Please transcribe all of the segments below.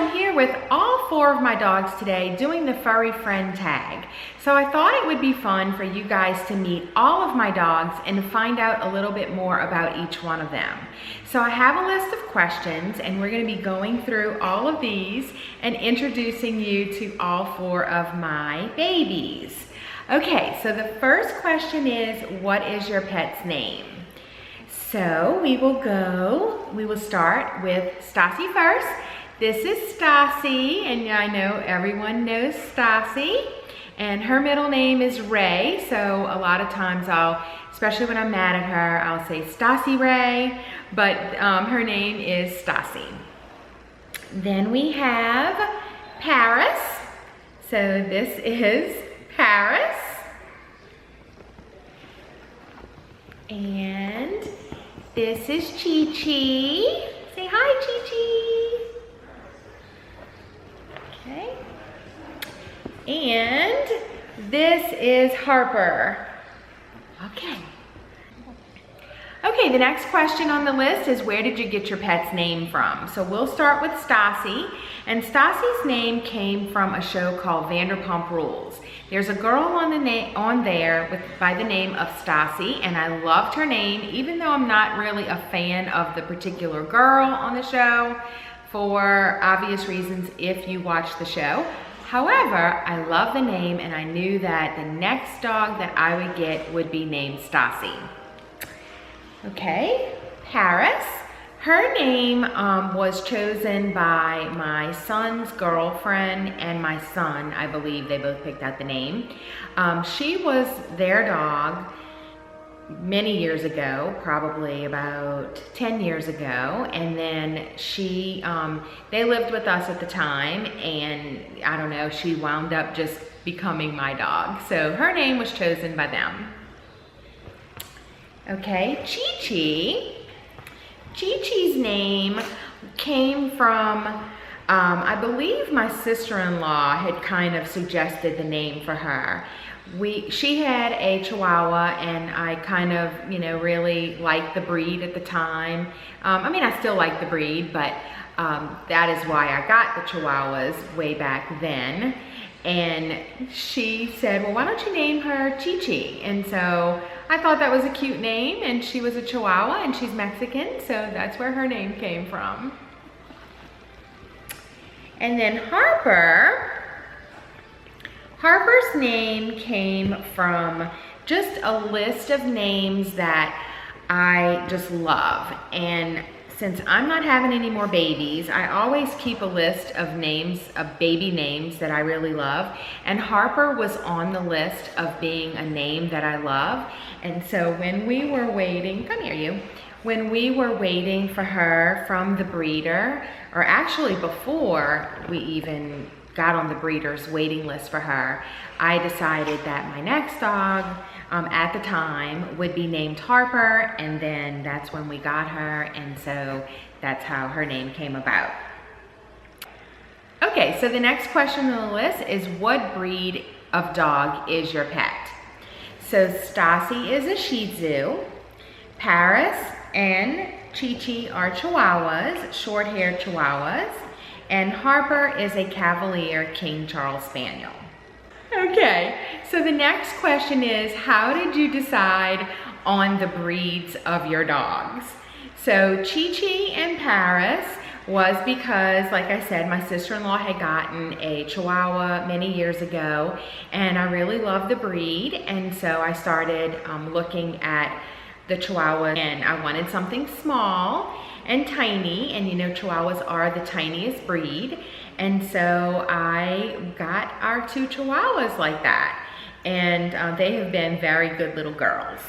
I'm here with all 4 of my dogs today doing the Furry Friend Tag. So I thought it would be fun for you guys to meet all of my dogs and find out a little bit more about each one of them. So I have a list of questions and we're going to be going through all of these and introducing you to all 4 of my babies. Okay, so the first question is, what is your pet's name? So we will start with Stassi first. This is Stassi, and I know everyone knows Stassi. And her middle name is Ray, so a lot of times especially when I'm mad at her, I'll say Stassi Ray, but her name is Stassi. Then we have Paris. So this is Paris. And this is Chi-Chi. Say hi, Chi-Chi. Okay. And this is Harper. Okay. Okay, the next question on the list is, where did you get your pet's name from? So we'll start with Stassi. And Stassi's name came from a show called Vanderpump Rules. There's a girl on there by the name of Stassi, and I loved her name, even though I'm not really a fan of the particular girl on the show, for obvious reasons if you watch the show. However, I love the name, and I knew that the next dog that I would get would be named Stassi. Okay, Paris. Her name was chosen by my son's girlfriend and my son. I believe they both picked out the name. She was their dog many years ago, probably about 10 years ago. And then they lived with us at the time, and I don't know, she wound up just becoming my dog. So her name was chosen by them. Okay, Chi-Chi. Chi-Chi's name came from, I believe my sister-in-law had kind of suggested the name for her. She had a Chihuahua, and I kind of, really liked the breed at the time. I mean, I still like the breed, but that is why I got the Chihuahuas way back then. And she said, well, why don't you name her Chi-Chi? And so I thought that was a cute name, and she was a Chihuahua, and she's Mexican, so that's where her name came from. And then Harper's name came from just a list of names that I just love. And since I'm not having any more babies, I always keep a list of names, of baby names that I really love. And Harper was on the list of being a name that I love. And so when we were waiting, come here you, when we were waiting for her from the breeder, or actually before we even got on the breeder's waiting list for her, I decided that my next dog at the time would be named Harper, and then that's when we got her, and so that's how her name came about. Okay, so the next question on the list is, what breed of dog is your pet? So Stassi is a Shih Tzu, Paris and Chi-Chi are Chihuahuas, short-haired Chihuahuas, and Harper is a Cavalier King Charles Spaniel. Okay, so the next question is, how did you decide on the breeds of your dogs? So Chi-Chi and Paris was because, like I said, my sister-in-law had gotten a Chihuahua many years ago, and I really loved the breed, and so I started looking at the Chihuahua, and I wanted something small and tiny, and Chihuahuas are the tiniest breed. And so I got our 2 Chihuahuas like that. And they have been very good little girls.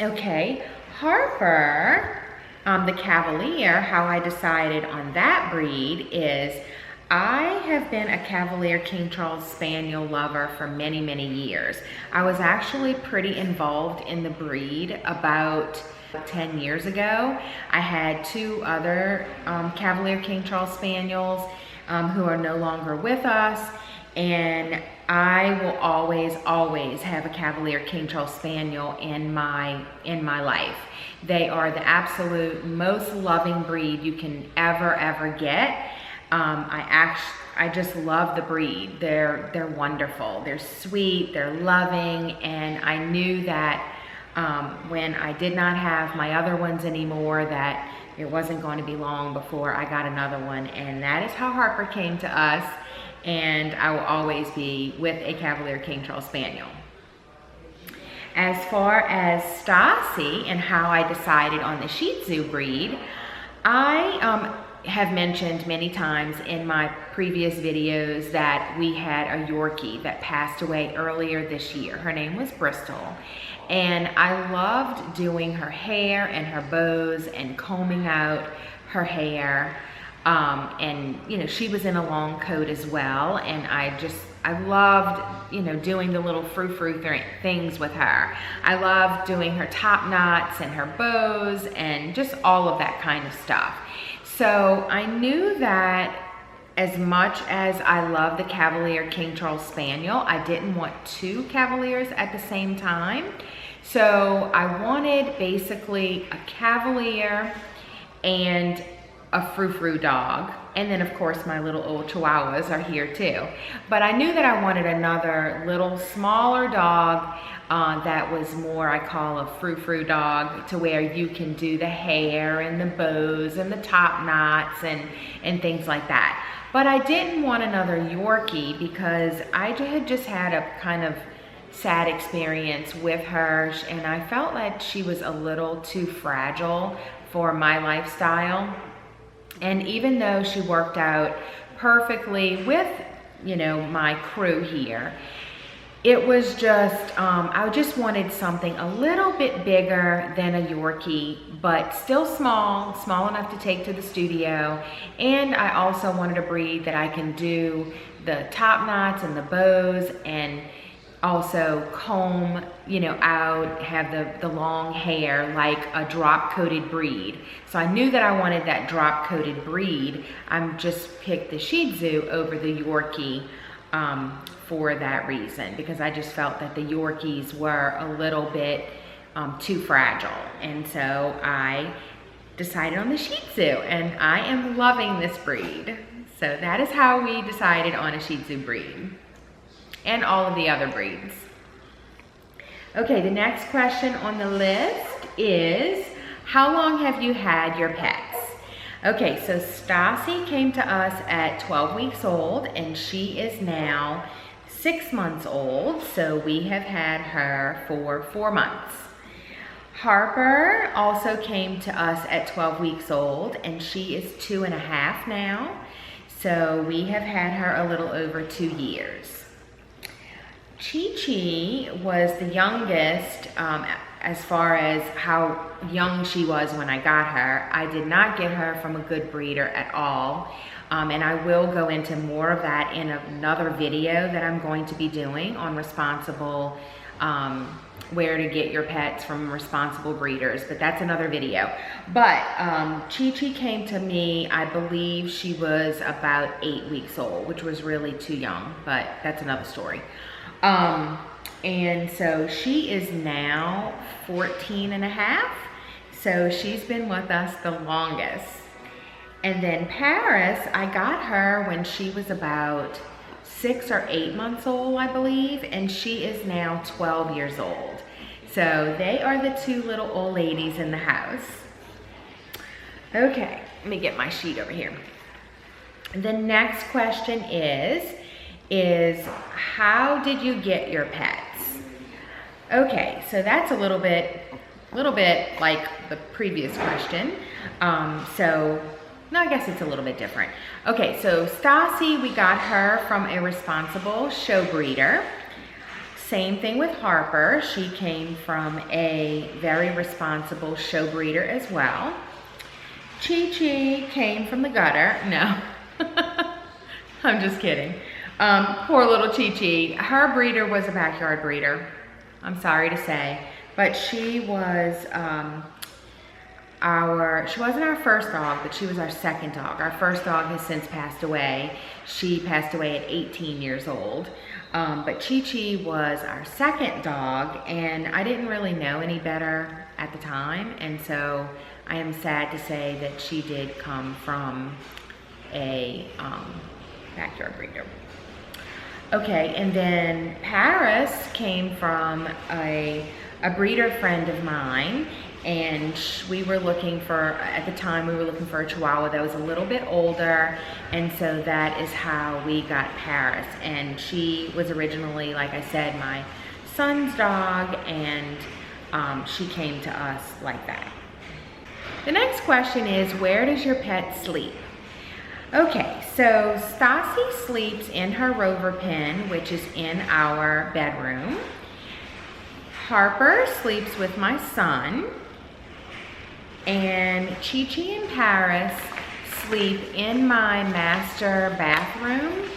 Okay, Harper, the Cavalier, how I decided on that breed is, I have been a Cavalier King Charles Spaniel lover for many, many years. I was actually pretty involved in the breed about 10 years ago. I had 2 other Cavalier King Charles Spaniels who are no longer with us, and I will always have a Cavalier King Charles Spaniel in my life. They are the absolute most loving breed you can ever get. I just love the breed. They're wonderful. They're sweet, they're loving, and I knew that when I did not have my other ones anymore, that it wasn't going to be long before I got another one, and that is how Harper came to us, and I will always be with a Cavalier King Charles Spaniel. As far as Stassi and how I decided on the Shih Tzu breed, I have mentioned many times in my previous videos that we had a Yorkie that passed away earlier this year. Her name was Bristol, and I loved doing her hair and her bows and combing out her hair. And you know, she was in a long coat as well, and I loved, you know, doing the little frou-frou things with her. I loved doing her top knots and her bows and just all of that kind of stuff. So I knew that as much as I love the Cavalier King Charles Spaniel, I didn't want two Cavaliers at the same time. So I wanted basically a Cavalier and a frou-frou dog. And then of course my little old Chihuahuas are here too. But I knew that I wanted another little smaller dog that was more, I call a frou-frou dog, to where you can do the hair and the bows and the top knots and things like that. But I didn't want another Yorkie because I had just had a kind of sad experience with her, and I felt like she was a little too fragile for my lifestyle. And even though she worked out perfectly with, you know, my crew here, it was just, I just wanted something a little bit bigger than a Yorkie, but still small enough to take to the studio. And I also wanted a breed that I can do the top knots and the bows, and also comb, you know, out, have the long hair like a drop-coated breed. So I knew that I wanted that drop-coated breed. I just picked the Shih Tzu over the Yorkie for that reason, because I just felt that the Yorkies were a little bit too fragile. And so I decided on the Shih Tzu, and I am loving this breed. So that is how we decided on a Shih Tzu breed, and all of the other breeds. Okay, the next question on the list is, how long have you had your pets? Okay, so Stassi came to us at 12 weeks old, and she is now 6 months old, so we have had her for 4 months. Harper also came to us at 12 weeks old, and she is 2.5 now, so we have had her a little over 2 years. Chi-Chi was the youngest as far as how young she was when I got her. I did not get her from a good breeder at all, and I will go into more of that in another video that I'm going to be doing on responsible, where to get your pets from responsible breeders, but that's another video. But Chi-Chi came to me, I believe she was about 8 weeks old, which was really too young, but that's another story. And so she is now 14.5, so she's been with us the longest. And then Paris, I got her when she was about 6 or 8 months old, I believe, and she is now 12 years old. So they are the two little old ladies in the house. Okay, let me get my sheet over here. The next question is how did you get your pets? Okay, so that's a little bit like the previous question. No, I guess it's a little bit different. Okay, so Stassi, we got her from a responsible show breeder. Same thing with Harper. She came from a very responsible show breeder as well. Chi-Chi came from the gutter. No, I'm just kidding. Poor little Chi-Chi. Her breeder was a backyard breeder, I'm sorry to say, but she was she wasn't our first dog, but she was our second dog. Our first dog has since passed away. She passed away at 18 years old. But Chi-Chi was our second dog, and I didn't really know any better at the time, and so I am sad to say that she did come from a backyard breeder. Okay, and then Paris came from a breeder friend of mine, and we were looking for, at the time we were looking for a Chihuahua that was a little bit older, and so that is how we got Paris. And she was originally, like I said, my son's dog, and she came to us like that. The next question is, where does your pet sleep? Okay, so Stassi sleeps in her rover pen, which is in our bedroom. Harper sleeps with my son. And Chi-Chi and Paris sleep in my master bathroom.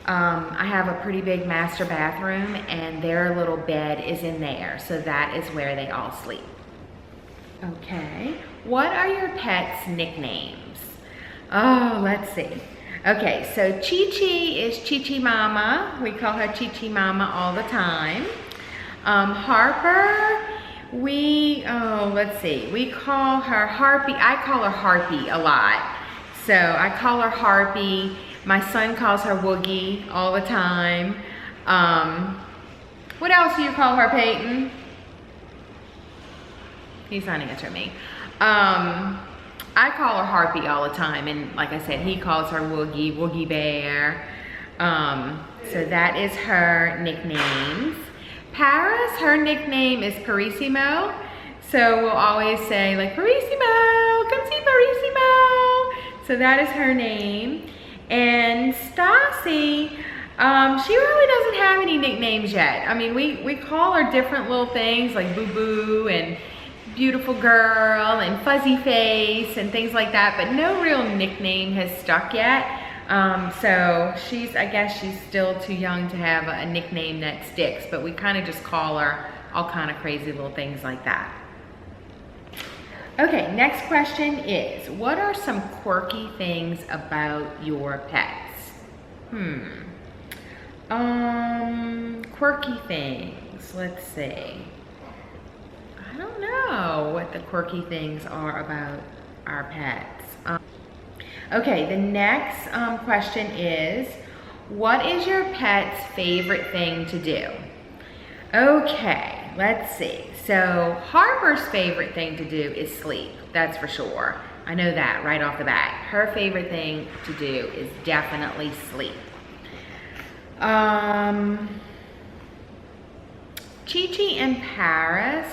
I have a pretty big master bathroom, and their little bed is in there, so that is where they all sleep. Okay, what are your pets' nicknames? Oh, let's see. Okay, so Chi-Chi is Chi-Chi Mama. We call her Chi-Chi Mama all the time. Harper, let's see. We call her Harpy. I call her Harpy a lot. So I call her Harpy. My son calls her Woogie all the time. What else do you call her, Peyton? He's not answering me. I call her Harpy all the time, and like I said, he calls her Woogie, Woogie Bear. So that is her nicknames. Paris, her nickname is Parissimo. So we'll always say like, Parissimo, come see Parissimo. So that is her name. And Stassi, she really doesn't have any nicknames yet. I mean, we call her different little things like Boo Boo and Beautiful Girl and Fuzzy Face and things like that, but no real nickname has stuck yet. So I guess she's still too young to have a nickname that sticks, but we kind of just call her all kind of crazy little things like that. Okay, next question is, what are some quirky things about your pets? Quirky things, let's see. I don't know what the quirky things are about our pets. Okay, the next question is, what is your pet's favorite thing to do? Okay, let's see. So Harper's favorite thing to do is sleep, that's for sure. I know that right off the bat. Her favorite thing to do is definitely sleep. Chi-Chi and Paris,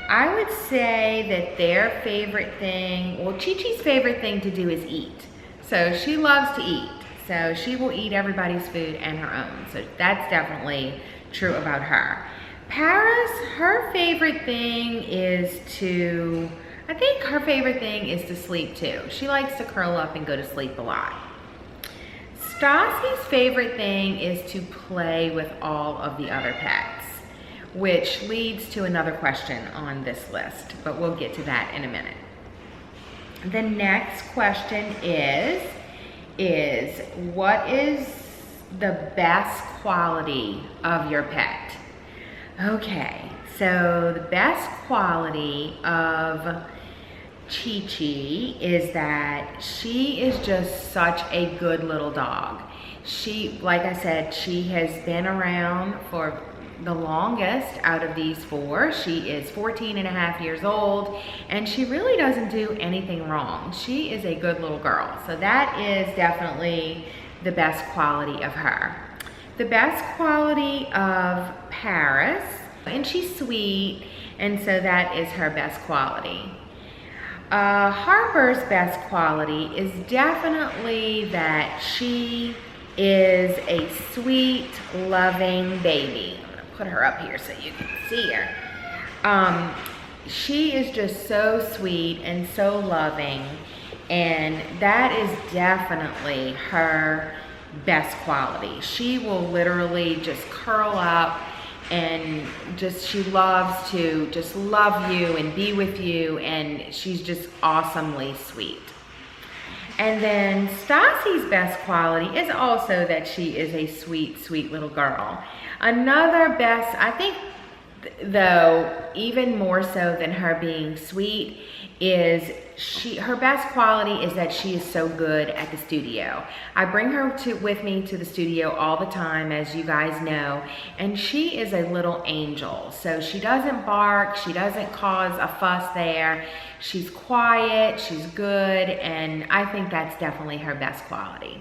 I would say that their favorite thing, well, Chi-Chi's favorite thing to do is eat. So she loves to eat. So she will eat everybody's food and her own. So that's definitely true about her. Paris, her favorite thing is to, I think her favorite thing is to sleep too. She likes to curl up and go to sleep a lot. Stassi's favorite thing is to play with all of the other pets, which leads to another question on this list, but we'll get to that in a minute. The next question is what is the best quality of your pet? Okay, so the best quality of Chi-Chi is that she is just such a good little dog. She, like I said, she has been around for the longest out of these four. She is 14.5 years old, and she really doesn't do anything wrong. She is a good little girl. So that is definitely the best quality of her. The best quality of Paris, and she's sweet, and so that is her best quality. Harper's best quality is definitely that she is a sweet, loving baby. I'm gonna put her up here so you can see her. She is just so sweet and so loving, and that is definitely her best quality. She will literally just curl up and she loves to just love you and be with you, and she's just awesomely sweet. And then Stassi's best quality is also that she is a sweet, sweet little girl. Another best, I think though, even more so than her being sweet, is her best quality is that she is so good at the studio. I bring her with me to the studio all the time, as you guys know, and she is a little angel. So she doesn't bark, she doesn't cause a fuss there. She's quiet, she's good, and I think that's definitely her best quality.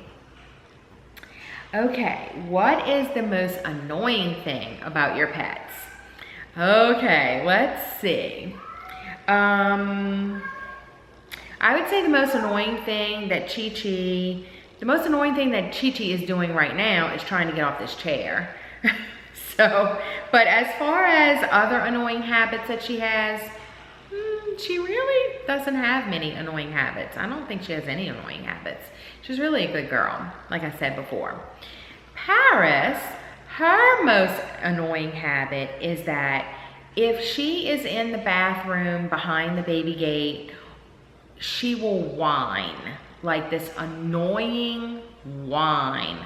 Okay, what is the most annoying thing about your pets? Okay, let's see. I would say the most annoying thing that Chi Chi is doing right now is trying to get off this chair. So, but as far as other annoying habits that she has, she really doesn't have many annoying habits. I don't think she has any annoying habits. She's really a good girl, like I said before. Paris, her most annoying habit is that if she is in the bathroom behind the baby gate, she will whine, like this annoying whine.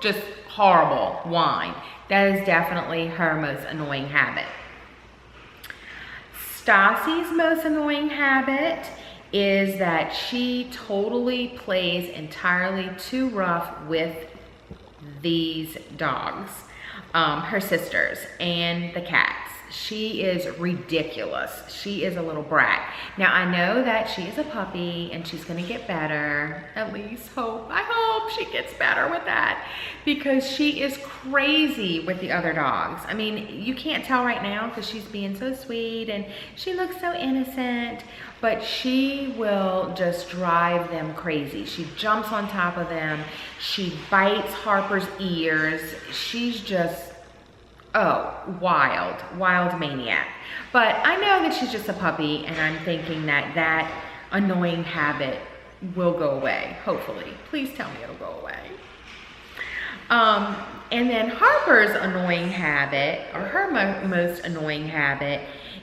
Just horrible whine. That is definitely her most annoying habit. Stassi's most annoying habit is that she totally plays entirely too rough with these dogs, her sisters and the cats. She is ridiculous. She is a little brat. Now I know that she is a puppy and she's gonna get better, at least I hope she gets better with that, because she is crazy with the other dogs. I mean, you can't tell right now because she's being so sweet and she looks so innocent, but she will just drive them crazy. She jumps on top of them. She bites Harper's ears. She's just, oh, wild maniac. But I know that she's just a puppy, and I'm thinking that that annoying habit will go away, hopefully. Please tell me it'll go away. And then Harper's annoying habit, or her most annoying habit,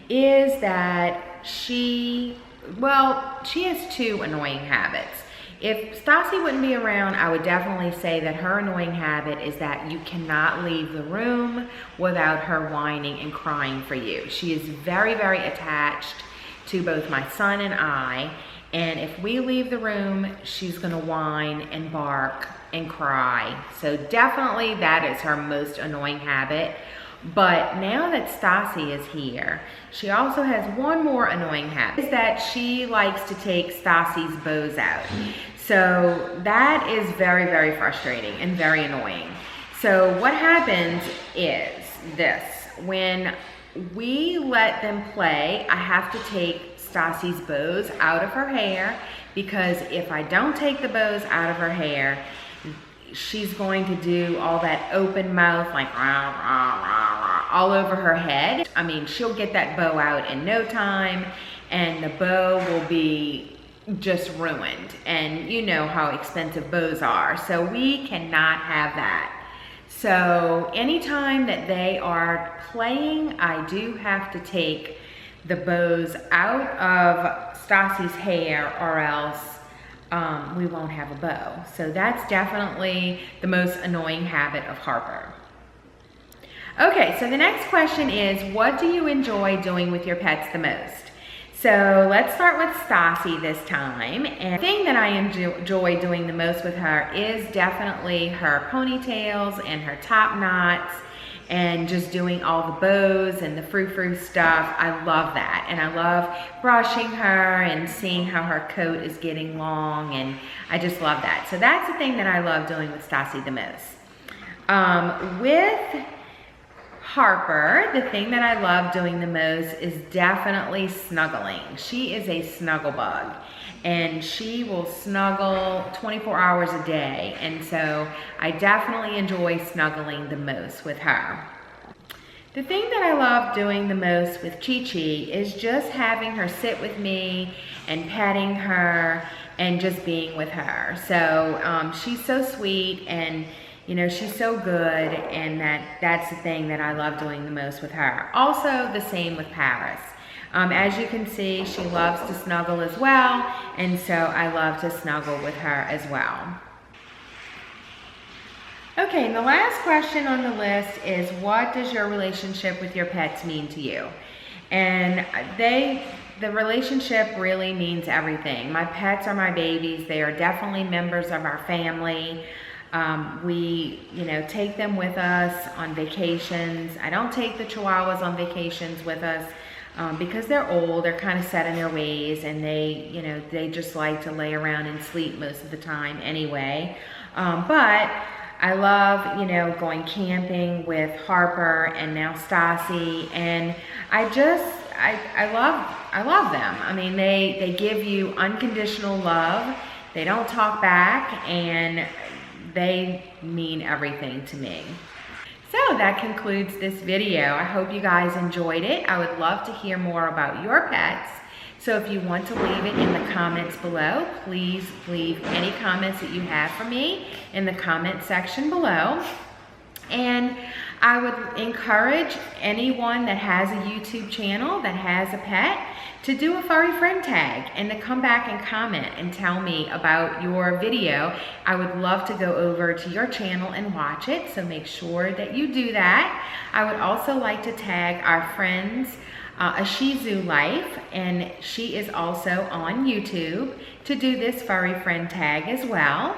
is that she has two annoying habits. If Stassi wouldn't be around, I would definitely say that her annoying habit is that you cannot leave the room without her whining and crying for you. She is very, very attached to both my son and I, and if we leave the room, she's gonna whine and bark and cry. So definitely that is her most annoying habit. But now that Stassi is here, she also has one more annoying habit, is that she likes to take Stassi's bows out. So that is very, very frustrating and very annoying. So what happens is this: when we let them play, I have to take Stassi's bows out of her hair, because if I don't take the bows out of her hair, she's going to do all that open mouth, like rah, rah, rah, rah, all over her head. I mean, she'll get that bow out in no time, and the bow will be just ruined. And you know how expensive bows are, so we cannot have that. So anytime that they are playing, I do have to take the bows out of Stassi's hair, or else we won't have a bow. So that's definitely the most annoying habit of Harper. Okay, so the next question is, what do you enjoy doing with your pets the most? So let's start with Stassi this time. And the thing that I enjoy doing the most with her is definitely her ponytails and her top knots, and just doing all the bows and the frou-frou stuff. I love that. And I love brushing her and seeing how her coat is getting long, and I just love that. So that's the thing that I love doing with Stassi the most. With Harper, the thing that I love doing the most is definitely snuggling. She is a snuggle bug, and she will snuggle 24 hours a day. And so I definitely enjoy snuggling the most with her. The thing that I love doing the most with Chi Chi is just having her sit with me and petting her and just being with her. So she's so sweet, and you know, she's so good, and that's the thing that I love doing the most with her. Also the same with Paris. As you can see, she loves to snuggle as well, and so I love to snuggle with her as well. Okay, and the last question on the list is, what does your relationship with your pets mean to you? And the relationship really means everything. My pets are my babies. They are definitely members of our family. We, take them with us on vacations. I don't take the Chihuahuas on vacations with us because they're old. They're kind of set in their ways, and they just like to lay around and sleep most of the time anyway. But I love, going camping with Harper and now Stassi, and I love them. I mean, they give you unconditional love. They don't talk back, and they mean everything to me. So that concludes this video. I hope you guys enjoyed it. I would love to hear more about your pets. So if you want to leave it in the comments below, please leave any comments that you have for me in the comment section below. And I would encourage anyone that has a YouTube channel that has a pet to do a Furry Friend Tag and to come back and comment and tell me about your video. I would love to go over to your channel and watch it, so make sure that you do that. I would also like to tag our friends, A Shih Tzu Life, and she is also on YouTube, to do this Furry Friend Tag as well.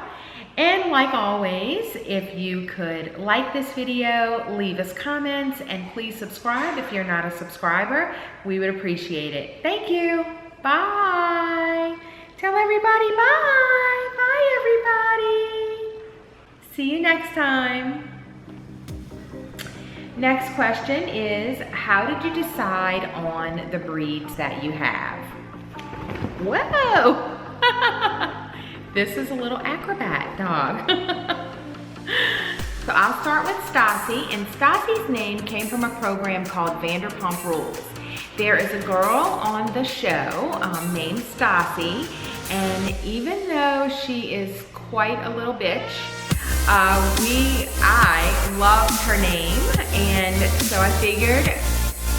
And like always, if you could like this video, leave us comments, and please subscribe if you're not a subscriber. We would appreciate it. Thank you. Bye. Tell everybody bye. Bye, everybody. See you next time. Next question is, how did you decide on the breeds that you have? Whoa! This is a little acrobat dog. So I'll start with Stassi, and Stassi's name came from a program called Vanderpump Rules. There is a girl on the show named Stassi, and even though she is quite a little bitch, I loved her name, and so I figured,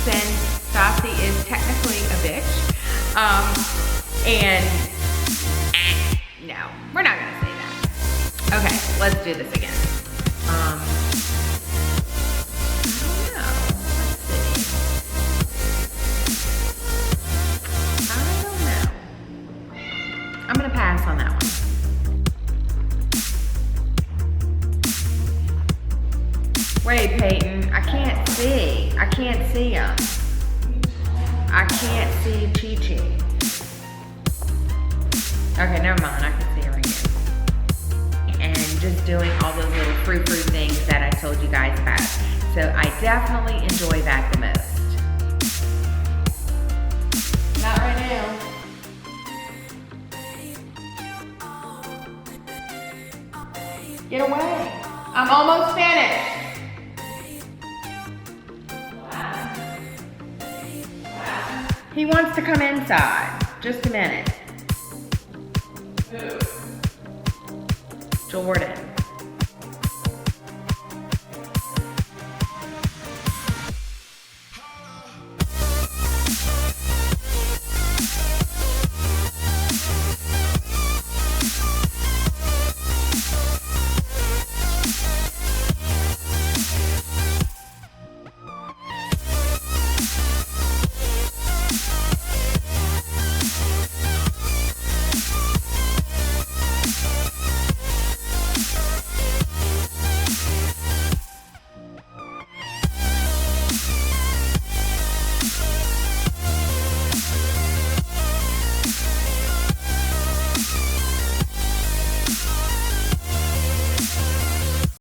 since Stassi is technically a bitch, no, we're not gonna say that. Okay, let's do this again. I don't know. Let's see. I don't know. I'm gonna pass on that one. Wait, Peyton, I can't see. I can't see him. I can't see Chi-Chi. Okay, never mind, I can see her again. And just doing all those little frou things that I told you guys about. So I definitely enjoy that the most. Not right now. Get away. I'm almost finished. He wants to come inside. Just a minute. Jordan.